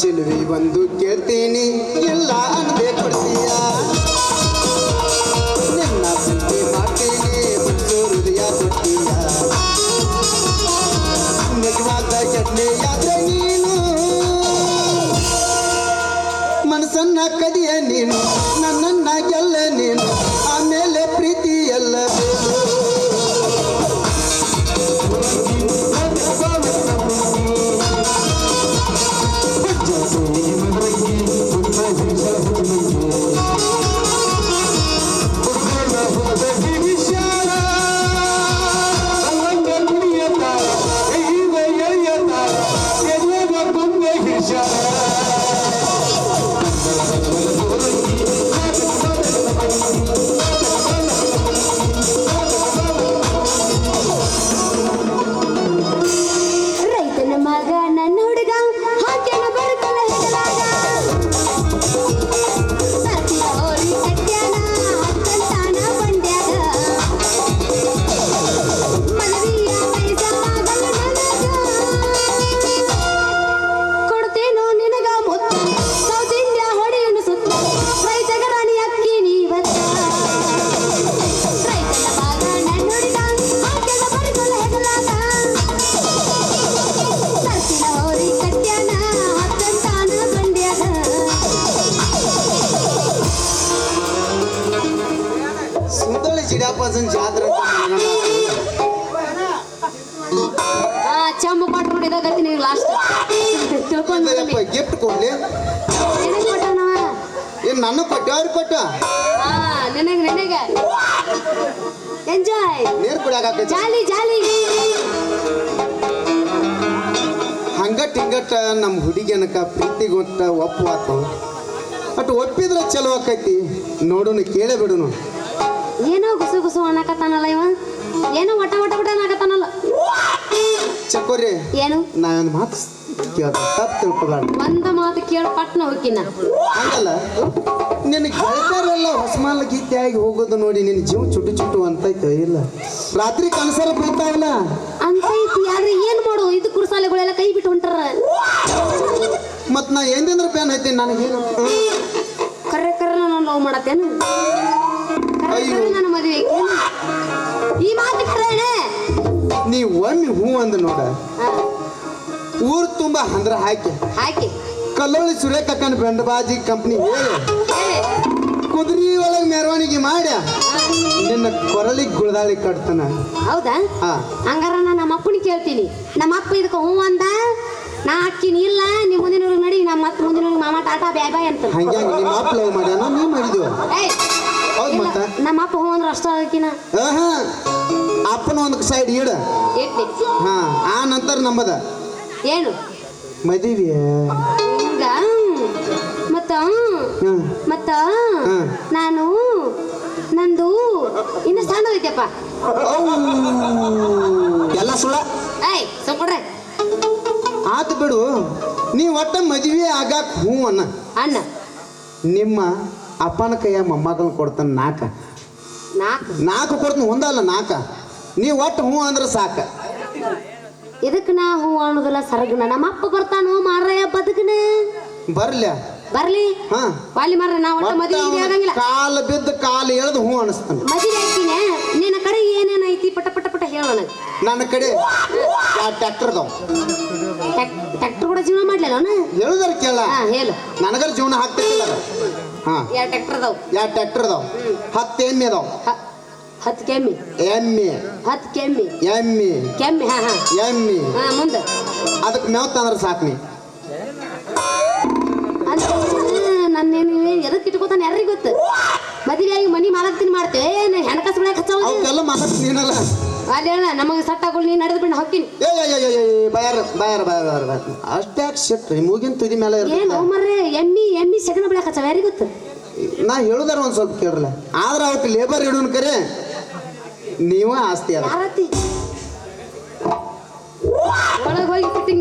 ಚೆಲುವೆ ಒಂದು ಕೇಳ್ತೀನಿ ಎಲ್ಲ ಅನ್ನದೆ ಕೊಡ್ತೀಯ ನಿನ್ನ ಪ್ರೀತಿ ಮಾಡ್ತೀನಿ ಒಂದು ಹೃದಯ ಕೊಡ್ತೀಯ ನಿಜವಾದ ಚಟ್ನಿಯಾದ್ರೆ ನೀನು ಮನಸ್ಸನ್ನ ಕದಿಯ ನೀನು ನನ್ನನ್ನ ಗೆಲ್ಲ ನೀನು ಆಮೇಲೆ ಪ್ರೀತಿ ಎಲ್ಲ ಜಾತ್ರೆ ಚಂಬ ಪಾಟ್ ನೋಡಿದಾಗತ್ತಿ ನೀವು ಲಾಸ್ಟ್ ಗಿಫ್ಟ್ ಕೊಡ್ಲಿ ಏನ್ ನನ್ನ ಕೊಟ್ಟ ಅವ್ರಿಗೆ ಕೊಟ್ಟ ನನಗೆ ಎಂಜಾಯ್ ನೀರು ಕುಡಿಯಾಕ ಜಾಲಿ ಜಾಲಿ ಹಂಗಟ್ ಹಿಂಗಟ್ಟ ನಮ್ಮ ಹುಡುಗಿಯನಕ ಪ್ರೀತಿಗೊಟ್ಟ ಒಪ್ಪುವಾತು ಅಟ್ ಒಪ್ಪಿದ್ರೆ ಚಲೋ ಆಕೈತಿ ನೋಡುನು ಕೇಳೇ ಬಿಡುನು ಏನೋ ಗುಸು ಗುಸು ಅನ್ನಕತ್ತಾನಲ್ಲ ಇವ ಏನೋ ವಟ ವಟ ವಟ ಅನ್ನಕತ್ತಾನಲ್ಲ ಚಕೋರಿ ಏನು ನಾನೊಂದು ಮಾತು ಕೇಳ್ದ ತಪ್ಪು ತಿಳ್ಕೊಬೇಡ ಒಂದ ಮಾತು ಕೇಳಿ ಪಟ್ನ ಹೋಗಿನ ಹಂಗಲ್ಲ ನಿನ್ನ ಗೆಳತಿಯರೆಲ್ಲ ಹೊಸಮಾಲ ಗೀತೆಯಾಗಿ ಹೋಗೋದು ನೋಡಿ ನಿನ್ನ ಜೀವ ಚುಟ್ಟು ಚುಟ್ಟು ಅಂತೈತೆ ಇಲ್ಲ ರಾತ್ರಿ ಕನಸರ ಬೀಳ್ತಾವಲ್ಲ ಅಂತೈತಿ ಆದ್ರೆ ಏನ್ ಮಾಡು ಇದು ಕುರ್ಸಾಲೆಗಳೆಲ್ಲ ಕೈ ಬಿಟ್ಟು ಹೊಂಟಾರ ಮತ್ ನಾ ಏನ್ರ ಪ್ಯಾನ್ ಐತಿ ನನಗೇನು ಕರ್ರೆ ಕರ್ರೆ ನಾನು ಲವ್ ಮಾಡತ್ತೇನು ನನ್ನ ಮದುವೆ ಈ ಮಾತು ಕರೇನೆ ನೀ ಒಮ್ಮೆ ಹೂ ಅಂದ ನೋಡ ಊರ್ ತುಂಬಾ ಅಂದ್ರ ಹಾಕಿ ಹಾಕಿ ಕಲ್ಲೋಳಿ ಸುರೇಖಕ್ಕನ ಬೆಂಡಬಾಜಿ ಕಂಪ್ನಿ ಹೇಳಿ ಕುದುರೆ ಒಳಗೆ ಮೆರವಣಿಗೆ ಮಾಡ್ಯ ನಿನ್ನ ಕೊರಳಿಗೆ ಗುಳದಾಳಿ ಕಟ್ತಾನ ಹೌದಾ ಹಂಗಾರ ನಾ ನಮ್ಮ ಅಪ್ಪನ ಕೇಳ್ತೀನಿ ನಮ್ಮ ಅಪ್ಪ ಇದಕ್ಕೆ ಹೂ ಅಂದ ನಾ ಅಕ್ಕಿನಿ ಇಲ್ಲ ನೀವು ಮುಂದಿನ ನಡಿ ನಮ್ಮ ಮತ್ತೆ ಮುಂದಿನ ಮಾಮ ಟಾಟಾ ಬ್ಯಾಯ್ ಬಾಯ್ ಅಂತ ಹಂಗ್ಯಾಂಗ ನಿಮ್ಮ ಅಪ್ಪ ಲವ್ ಮಾಡ್ಯಾನ ನೀ ಮಾಡಿದ್ವ ಹೌದು ಮತ್ತ ನಮ್ಮ ಅಪ್ಪ ಹೂ ಅಂದ್ರೆ ಅಷ್ಟ ಹಾಕಿನ ಅಪ್ಪನ ಒಂದು ಸೈಡ್ ಇಡ ಹಾ ಆ ನಂತರ ನಂಬದ ಏನು ಮದುವೆ ಹಿಂಗ ಮತ್ತ ನಾನು ನಂದು ಇನ್ನು ಸಣ್ಣ ಐತೆಪ್ಪ ಎಲ್ಲ ಸುಳ್ಳ ಕೊಡ್ರೆ ಆತು ಬಿಡು ನೀ ಒಟ್ಟ ಮದುವೆ ಆಗಾಕ ಹೂ ಅಣ್ಣ ನಿಮ್ಮ ಅಪ್ಪನ ಕೈಯ ಮೊಮ್ಮಗನ ಕೊಡ್ತಾನ ನಾಲ್ಕು ಕೊಡ್ತಾನ ಒಂದಲ್ಲ ನಾಲ್ಕ ನೀ ಒಟ್ಟು ಹೂ ಅಂದ್ರೆ ಸಾಕ ಇದಕ್ಕೆ ನಾ ಹೂ ಅನ್ನೋದಿಲ್ಲ ಸರಗನ ನಮ್ಮ ಅಪ್ಪ ಬರ್ತಾನೋ ಮಾರಯ್ಯ ಬದುಕನ ಬರ್ಲಿ ವಾಲಿ ಮಾರ್ರೆ ನಾ ಒಟ್ಟ ಮದುವೆ ಆಗಂಗಿಲ್ಲ ಕಾಲ ಬಿದ್ದ ಕಾಲ ಎಳೆದು ಹೂ ಅನಿಸ್ತಾನ ಮದುವೆ ಹಾಕಿನ ನಿನ್ನ ಕಡೆ ಏನೇನ್ ಐತಿ ಪಟ ಪಟ ಪಟ ಹೇಳೋಣ ನನ್ನ ಕಡೆ ಟ್ರ್ಯಾಕ್ಟರ್ ಟ್ರ್ಯಾಕ್ಟರ್ ಕೂಡ ಜೀವನ ಮಾಡ್ಲಿಲ್ಲ ಹೇಳುದಾರ ಕೇಳ ಹೇಳು ನನಗರ ಜೀವನ ಹಾಕ್ತಿಲ್ಲ ಯಾವ ಟ್ರ್ಯಾಕ್ಟರ್ ಅದಾವ 10 ಎಮ್ಮೆ ಅದಾವ 10 ಕೆಮ್ಮಿ 10 ಕೆಮ್ಮಿ ಕೆಮ್ಮಿ ಎಮ್ಮೆ ಮುಂದೆ ಅದಕ್ಕೆ ಮೇವ್ ತಂದ್ರೆ ಸಾಕು ನೀ ಅಂತ ನನ್ನೇನು ಎದಕ್ಕೆ ಇಟ್ಕೋತಾನೆ ಯಾರಿಗೆ ಗೊತ್ತು ಮದುವೆ ಆಗಿ ಮನಿ ಮಾಲಕ್ತೀನಿ ಮಾಡ್ತೇವೆ ಹೆಣ್ಕಾಸು ಬಿಡಕ್ಕೆ ಹಚ್ಚಲ್ಲ ಮಾಲಕ್ತೀನಿ ಏನಲ್ಲ ಅಲ್ಲಿ ಹೇಳ ನಮಗೆ ಸಟ್ಟಾಗಳು ನೀನು ನಡೆದು ಬಿಟ್ಟು ಹಾಕ್ತೀನಿ ಬಾಯಾರ ಅಷ್ಟೇ ಸಿಟ್ರಿ ಮೂಗಿನ ತುದಿ ಮೇಲೆ ಏನು ಮರ್ರೆ ಎಮ್ಮಿ ಸೆಗಣ ಬಿಡಕ್ಕೆ ಹಚ್ಚವ ಯಾರಿಗೆ ಗೊತ್ತು ನಾ ಹೇಳುದಾರ ಒಂದು ಸ್ವಲ್ಪ ಕೇಳ್ರಲ್ಲ ಆದ್ರೆ ಅವಕ್ಕೆ ಲೇಬರ್ ಇಡೋನ್ ಕರೆ ನೀವು ಆಸ್ತಿ ಅದ ಒಳಗೆ ಹೋಗಿ ಫಿಟ್ಟಿಂಗ್